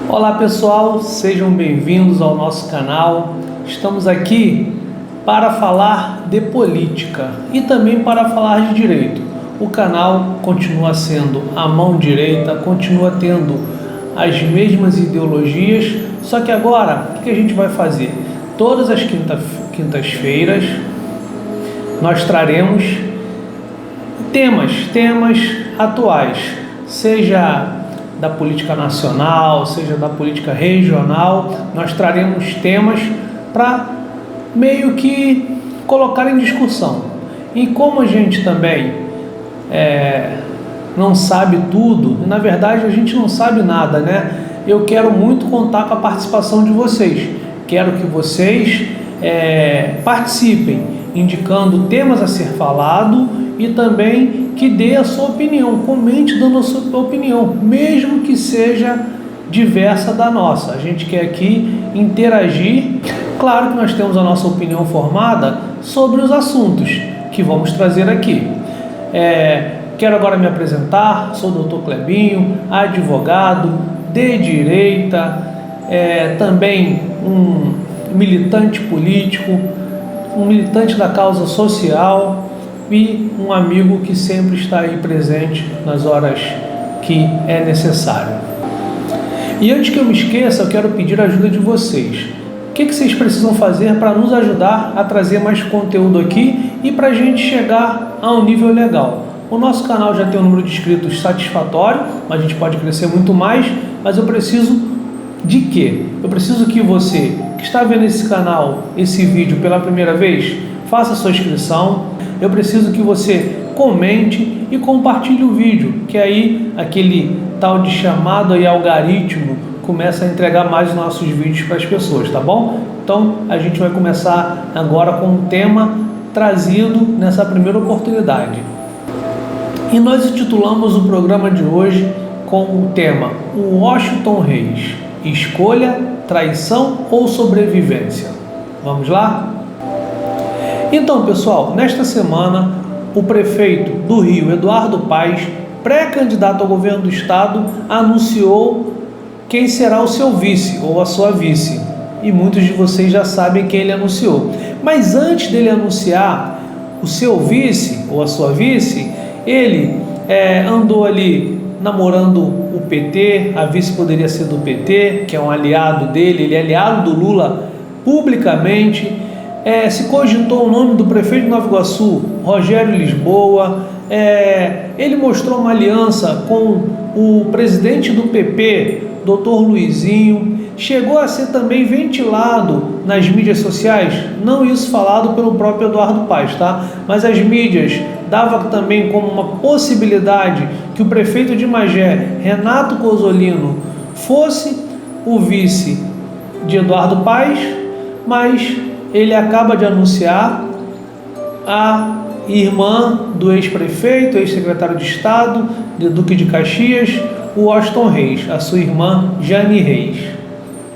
Olá pessoal, sejam bem-vindos ao nosso canal. Estamos aqui para falar de política e também para falar de direito. O canal continua sendo a mão direita, continua tendo as mesmas ideologias, só que agora o que a gente vai fazer? Todas as quintas-feiras nós traremos temas atuais, seja da política nacional, seja da política regional. Nós traremos temas para meio que colocar em discussão. E como a gente também não sabe tudo, na verdade a gente não sabe nada, né? Eu quero muito contar com a participação de vocês. Quero que vocês participem, indicando temas a ser falado e também que dê a sua opinião, comente dando a sua opinião, mesmo que seja diversa da nossa. A gente quer aqui interagir. Claro que nós temos a nossa opinião formada sobre os assuntos que vamos trazer aqui. Quero agora me apresentar, sou o Dr. Clebinho, advogado de direita, também um militante político, um militante da causa social e um amigo que sempre está aí presente nas horas que é necessário. E antes que eu me esqueça, eu quero pedir a ajuda de vocês. O que vocês precisam fazer para nos ajudar a trazer mais conteúdo aqui e para a gente chegar a um nível legal? O nosso canal já tem um número de inscritos satisfatório, mas a gente pode crescer muito mais, mas eu preciso de quê? Eu preciso que você, que está vendo esse canal, esse vídeo pela primeira vez, faça a sua inscrição. Eu preciso que você comente e compartilhe o vídeo, que aí aquele tal de chamado aí algoritmo começa a entregar mais nossos vídeos para as pessoas, tá bom? Então a gente vai começar agora com um tema trazido nessa primeira oportunidade. E nós intitulamos o programa de hoje com o tema Washington Reis: escolha, traição ou sobrevivência? Vamos lá? Então, pessoal, nesta semana, o prefeito do Rio, Eduardo Paes, pré-candidato ao governo do estado, anunciou quem será o seu vice ou a sua vice. E muitos de vocês já sabem quem ele anunciou. Mas antes dele anunciar o seu vice ou a sua vice, ele andou ali namorando o PT, a vice poderia ser do PT, que é um aliado dele, ele é aliado do Lula publicamente. Se cogitou o nome do prefeito de Nova Iguaçu, Rogério Lisboa. Ele mostrou uma aliança com o presidente do PP, Dr. Luizinho. Chegou a ser também ventilado nas mídias sociais, não isso falado pelo próprio Eduardo Paes, tá? Mas as mídias davam também como uma possibilidade que o prefeito de Magé, Renato Cozzolino, fosse o vice de Eduardo Paes, mas ele acaba de anunciar a irmã do ex-prefeito, ex-secretário de Estado, de Duque de Caxias, o Washington Reis, a sua irmã Jane Reis.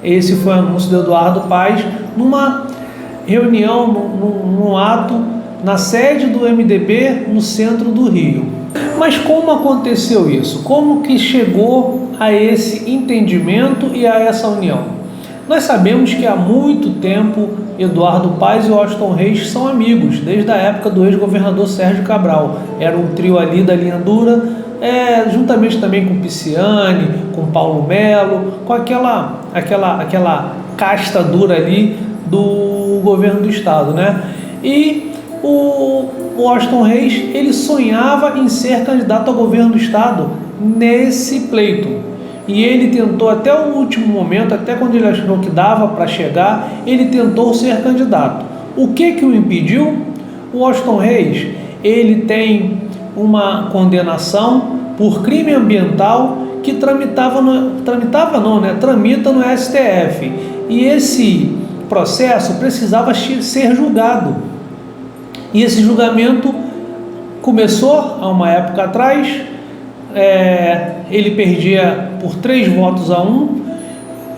Esse foi o anúncio de Eduardo Paes numa reunião, num ato, na sede do MDB, no centro do Rio. Mas como aconteceu isso? Como que chegou a esse entendimento e a essa união? Nós sabemos que há muito tempo Eduardo Paes e Washington Reis são amigos, desde a época do ex-governador Sérgio Cabral. Era um trio ali da linha dura, juntamente também com Pisciani, com Paulo Melo, com aquela casta dura ali do governo do estado, né? E o Washington Reis, ele sonhava em ser candidato ao governo do estado nesse pleito. E ele tentou até o último momento, até quando ele achou que dava para chegar, ele tentou ser candidato. O que o impediu? O Washington Reis, ele tem uma condenação por crime ambiental que tramita no STF. E esse processo precisava ser julgado. E esse julgamento começou há uma época atrás. Ele perdia por 3 votos a 1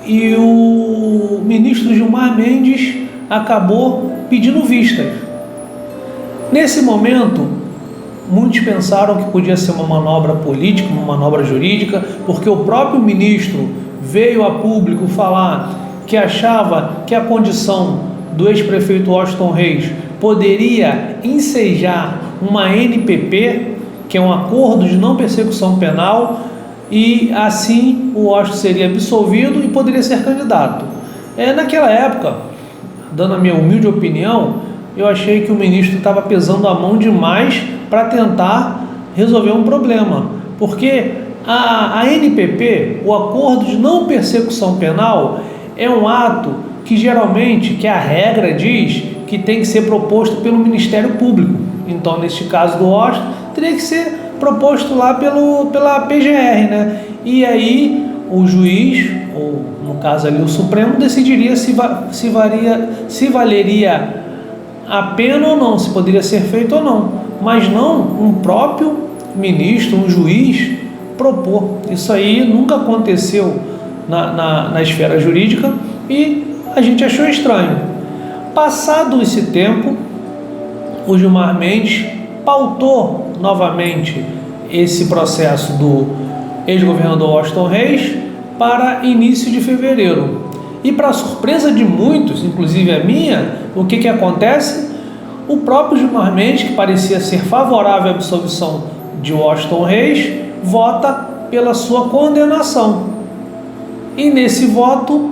e o ministro Gilmar Mendes acabou pedindo vistas. Nesse momento, muitos pensaram que podia ser uma manobra política, uma manobra jurídica, porque o próprio ministro veio a público falar que achava que a condição do ex-prefeito Washington Reis poderia ensejar uma NPP, que é um acordo de não persecução penal, e assim o Washington seria absolvido e poderia ser candidato. Naquela época, dando a minha humilde opinião, eu achei que o ministro estava pesando a mão demais para tentar resolver um problema, porque a NPP, o acordo de não persecução penal, é um ato que geralmente, que a regra diz que tem que ser proposto pelo Ministério Público. Então, neste caso do Washington, teria que ser proposto lá pela PGR, né? E aí o juiz, ou no caso ali o Supremo, decidiria se valeria a pena ou não, se poderia ser feito ou não. Mas não um próprio ministro, um juiz, propor. Isso aí nunca aconteceu na esfera jurídica e a gente achou estranho. Passado esse tempo, o Gilmar Mendes pautou novamente esse processo do ex-governador Washington Reis para início de fevereiro. E para surpresa de muitos, inclusive a minha, o que acontece? O próprio Gilmar Mendes, que parecia ser favorável à absolvição de Washington Reis, vota pela sua condenação. E nesse voto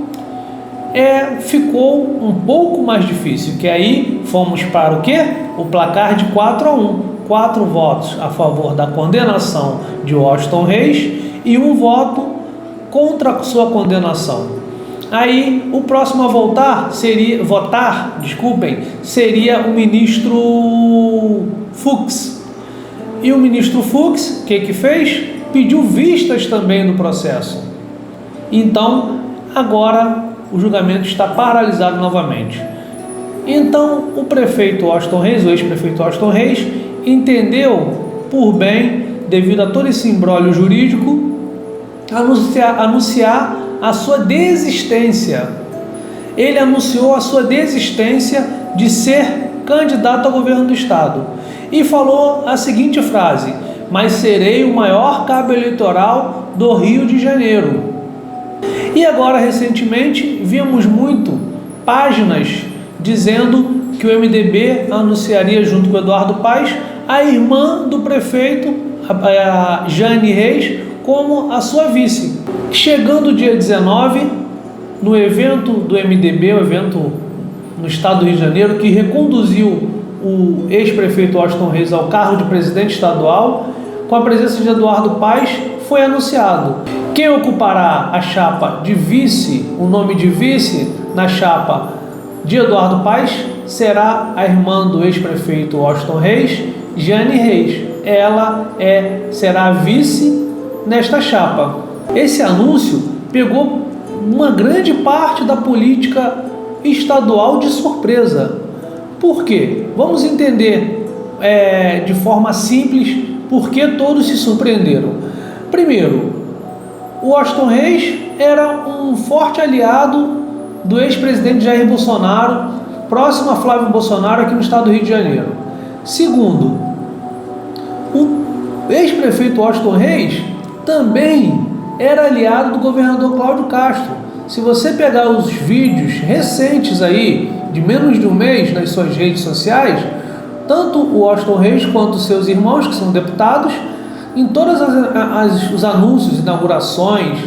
ficou um pouco mais difícil, que aí fomos para o quê? O placar de 4-1. 4 votos a favor da condenação de Washington Reis e 1 voto contra a sua condenação. Aí o próximo a votar seria o ministro Fux. E o ministro Fux, o que fez? Pediu vistas também no processo. Então, agora o julgamento está paralisado novamente. Então, o prefeito Washington Reis, o ex-prefeito Washington Reis, entendeu por bem, devido a todo esse imbróglio jurídico, anunciar a sua desistência. Ele anunciou a sua desistência de ser candidato ao governo do estado e falou a seguinte frase: mas serei o maior cabo eleitoral do Rio de Janeiro. E agora, recentemente, vimos muito páginas dizendo que o MDB anunciaria junto com o Eduardo Paes a irmã do prefeito, a Jane Reis, como a sua vice. Chegando o dia 19, no evento do MDB, o evento no estado do Rio de Janeiro, que reconduziu o ex-prefeito Washington Reis ao cargo de presidente estadual, com a presença de Eduardo Paes, foi anunciado. Quem ocupará a chapa de vice, o nome de vice na chapa de Eduardo Paes, será a irmã do ex-prefeito Washington Reis, Jane Reis. Ela será a vice nesta chapa. Esse anúncio pegou uma grande parte da política estadual de surpresa. Por quê? Vamos entender de forma simples por que todos se surpreenderam. Primeiro, o Washington Reis era um forte aliado do ex-presidente Jair Bolsonaro, próximo a Flávio Bolsonaro aqui no estado do Rio de Janeiro. Segundo, o ex-prefeito Washington Reis também era aliado do governador Cláudio Castro. Se você pegar os vídeos recentes aí, de menos de um mês, nas suas redes sociais, tanto o Washington Reis quanto seus irmãos, que são deputados, em todos os anúncios, inaugurações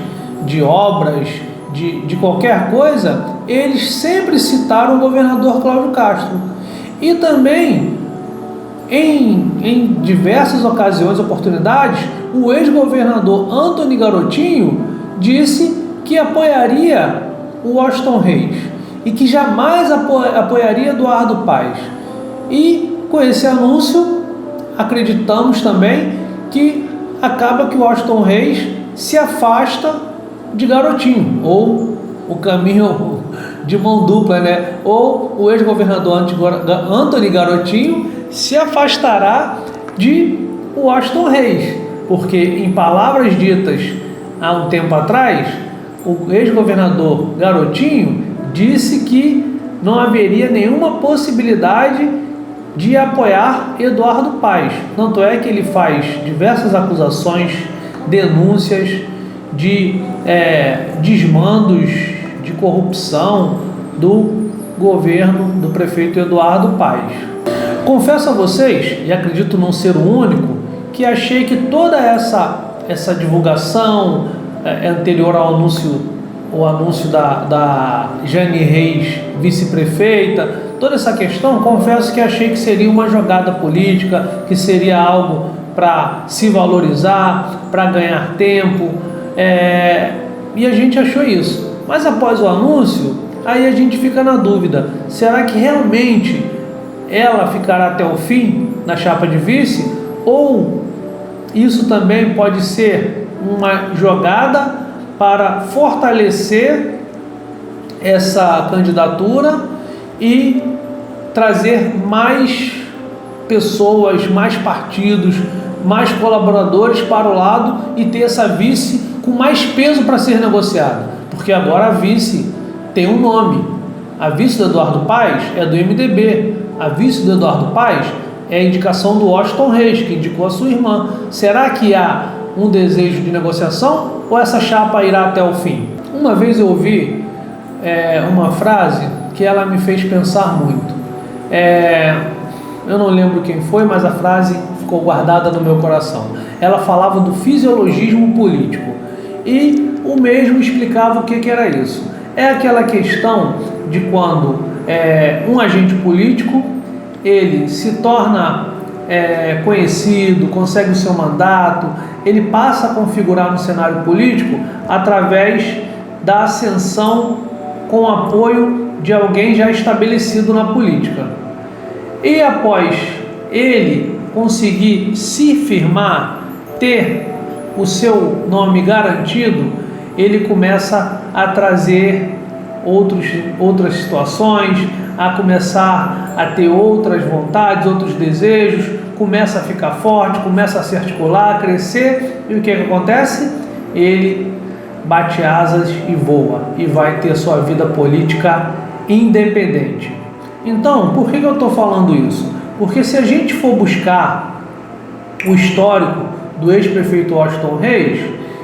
de obras, de qualquer coisa, eles sempre citaram o governador Cláudio Castro. E também, em diversas ocasiões, oportunidades, o ex-governador Antony Garotinho disse que apoiaria o Washington Reis e que jamais apoiaria Eduardo Paes. E com esse anúncio, acreditamos também que acaba que o Washington Reis se afasta de Garotinho, ou o caminho de mão dupla, né? Ou o ex-governador Antony Garotinho se afastará de Washington Reis, porque, em palavras ditas há um tempo atrás, o ex-governador Garotinho disse que não haveria nenhuma possibilidade de apoiar Eduardo Paes. Tanto é que ele faz diversas acusações, denúncias de desmandos, de corrupção do governo do prefeito Eduardo Paes. Confesso a vocês, e acredito não ser o único, que achei que toda essa divulgação anterior ao anúncio da Jane Reis, vice-prefeita, toda essa questão, confesso que achei que seria uma jogada política, que seria algo para se valorizar, para ganhar tempo, e a gente achou isso. Mas após o anúncio, aí a gente fica na dúvida, será que realmente ela ficará até o fim na chapa de vice? Ou isso também pode ser uma jogada para fortalecer essa candidatura e trazer mais pessoas, mais partidos, mais colaboradores para o lado e ter essa vice com mais peso para ser negociada? Porque agora a vice tem um nome. A vice do Eduardo Paes é do MDB. A vice do Eduardo Paes é a indicação do Washington Reis, que indicou a sua irmã. Será que há um desejo de negociação ou essa chapa irá até o fim? Uma vez eu ouvi uma frase que ela me fez pensar muito. Eu não lembro quem foi, mas a frase ficou guardada no meu coração. Ela falava do fisiologismo político e o mesmo explicava o que era isso. É aquela questão de quando um agente político ele se torna conhecido, consegue o seu mandato, ele passa a configurar no cenário político através da ascensão com apoio de alguém já estabelecido na política. E após ele conseguir se firmar, ter o seu nome garantido, ele começa a trazer outras situações, a começar a ter outras vontades, outros desejos, começa a ficar forte, começa a se articular, a crescer, e o que acontece? Ele bate asas e voa, e vai ter sua vida política independente. Então, por que eu estou falando isso? Porque se a gente for buscar o histórico do ex-prefeito Washington Reis,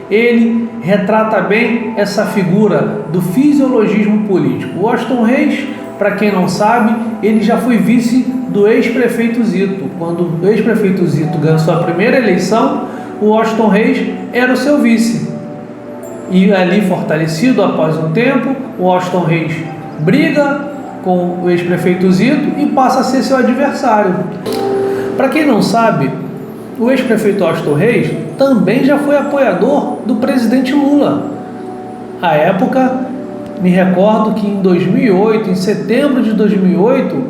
ele retrata bem essa figura do fisiologismo político. O Washington Reis, para quem não sabe, ele já foi vice do ex-prefeito Zito. Quando o ex-prefeito Zito ganhou sua primeira eleição, o Washington Reis era o seu vice. E ali, fortalecido após um tempo, o Washington Reis briga com o ex-prefeito Zito e passa a ser seu adversário. Para quem não sabe, o ex-prefeito Washington Reis também já foi apoiador do presidente Lula. À época, me recordo que em 2008, em setembro de 2008,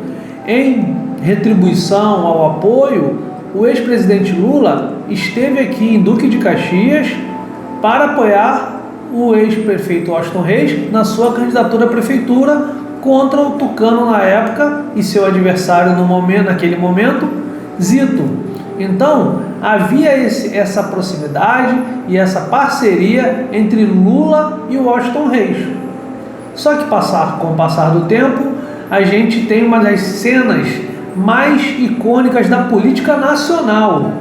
em retribuição ao apoio, o ex-presidente Lula esteve aqui em Duque de Caxias para apoiar o ex-prefeito Washington Reis na sua candidatura à prefeitura contra o tucano na época e seu adversário naquele momento, Zito. Então, havia essa proximidade e essa parceria entre Lula e Washington Reis. Só que com o passar do tempo, a gente tem uma das cenas mais icônicas da política nacional.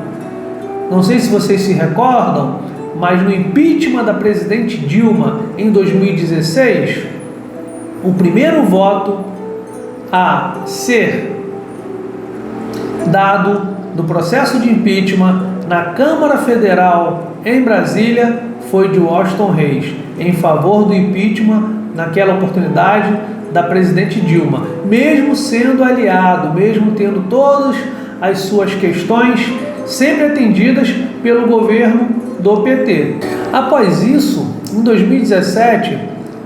Não sei se vocês se recordam, mas no impeachment da presidente Dilma em 2016, o primeiro voto a ser dado do processo de impeachment na Câmara Federal em Brasília foi de Washington Reis, em favor do impeachment naquela oportunidade da presidente Dilma, mesmo sendo aliado, mesmo tendo todas as suas questões sempre atendidas pelo governo do PT. Após isso, em 2017,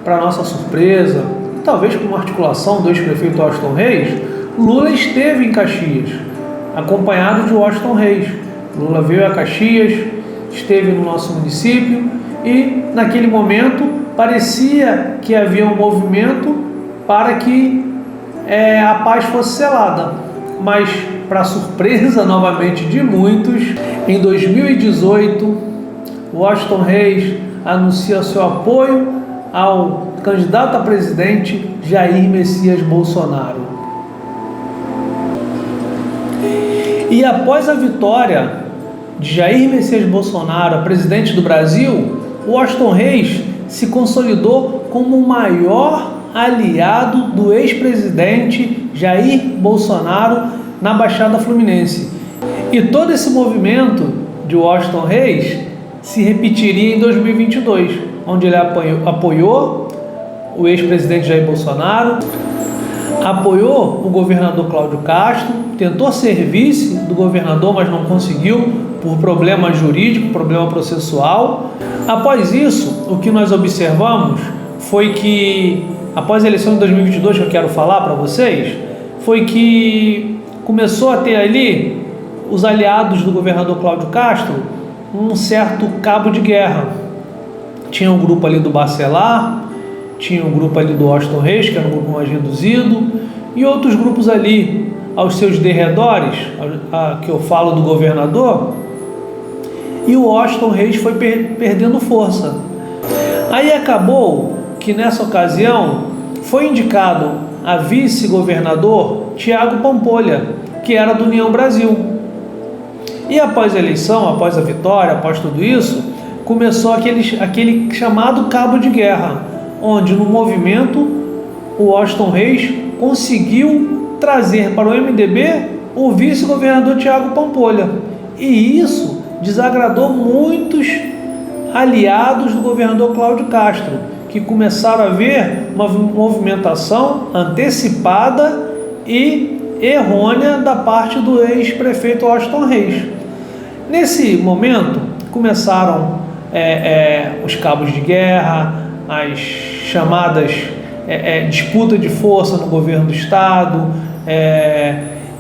para nossa surpresa, talvez com uma articulação do ex-prefeito Washington Reis, Lula esteve em Caxias, acompanhado de Washington Reis. Lula veio a Caxias, esteve no nosso município e, naquele momento, parecia que havia um movimento para que a paz fosse selada. Mas, para surpresa novamente de muitos, em 2018, Washington Reis anuncia seu apoio ao candidato a presidente Jair Messias Bolsonaro. E após a vitória de Jair Messias Bolsonaro, presidente do Brasil, o Washington Reis se consolidou como o maior aliado do ex-presidente Jair Bolsonaro na Baixada Fluminense. E todo esse movimento de Washington Reis se repetiria em 2022, onde ele apoiou o ex-presidente Jair Bolsonaro, apoiou o governador Cláudio Castro, tentou ser vice do governador, mas não conseguiu por problema jurídico, problema processual. Após isso, o que nós observamos foi que, após a eleição de 2022, que eu quero falar para vocês, foi que começou a ter ali os aliados do governador Cláudio Castro um certo cabo de guerra. Tinha um grupo ali do Bacelar, tinha um grupo ali do Washington Reis, que era um grupo mais reduzido, e outros grupos ali aos seus derredores, que eu falo do governador, e o Washington Reis foi perdendo força. Aí acabou que nessa ocasião foi indicado a vice-governador Thiago Pampolha, que era do União Brasil. E após a eleição, após a vitória, após tudo isso, começou aquele chamado cabo de guerra, onde no movimento o Washington Reis conseguiu trazer para o MDB o vice-governador Thiago Pampolha. E isso desagradou muitos aliados do governador Cláudio Castro, que começaram a ver uma movimentação antecipada e errônea da parte do ex-prefeito Washington Reis. Nesse momento, começaram os cabos de guerra, as chamadas disputa de força no governo do estado,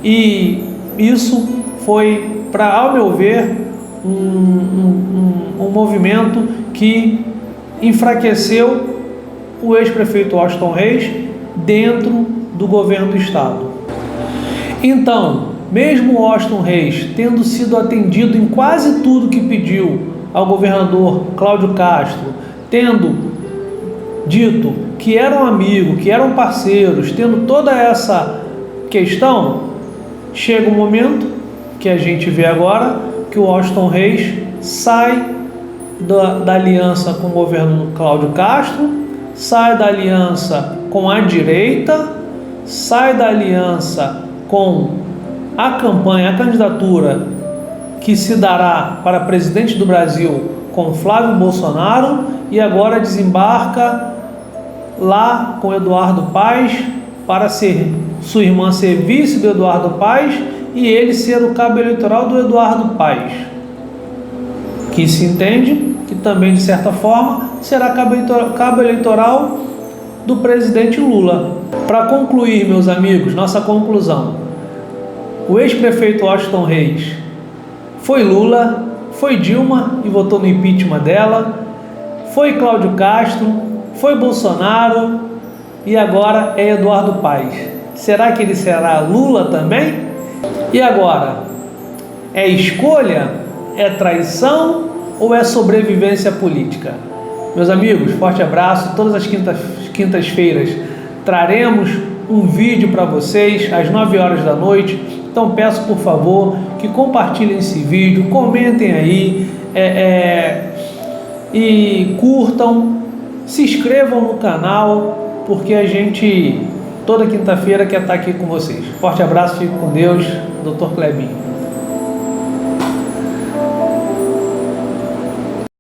e isso foi, ao meu ver, um movimento que enfraqueceu o ex-prefeito Washington Reis dentro do governo do estado. Então, mesmo Washington Reis tendo sido atendido em quase tudo que pediu ao governador Cláudio Castro, tendo dito que eram amigos, que eram parceiros, tendo toda essa questão, chega um momento que a gente vê agora que o Washington Reis sai da aliança com o governo Cláudio Castro, sai da aliança com a direita, sai da aliança com a campanha, a candidatura que se dará para presidente do Brasil com Flávio Bolsonaro, e agora desembarca lá com Eduardo Paes para sua irmã ser vice do Eduardo Paes e ele ser o cabo eleitoral do Eduardo Paes, que se entende que também, de certa forma, será cabo eleitoral do presidente Lula. Para concluir, meus amigos, nossa conclusão: o ex-prefeito Washington Reis foi Lula, foi Dilma e votou no impeachment dela, foi Cláudio Castro, foi Bolsonaro e agora é Eduardo Paes. Será que ele será Lula também? E agora? É escolha? É traição ou é sobrevivência política? Meus amigos, forte abraço. Todas as quintas-feiras traremos um vídeo para vocês às 9 horas da noite. Então peço, por favor, que compartilhem esse vídeo, comentem aí, e curtam, se inscrevam no canal, porque a gente toda quinta-feira quer estar aqui com vocês. Forte abraço, fique com Deus, Dr. Clebinho.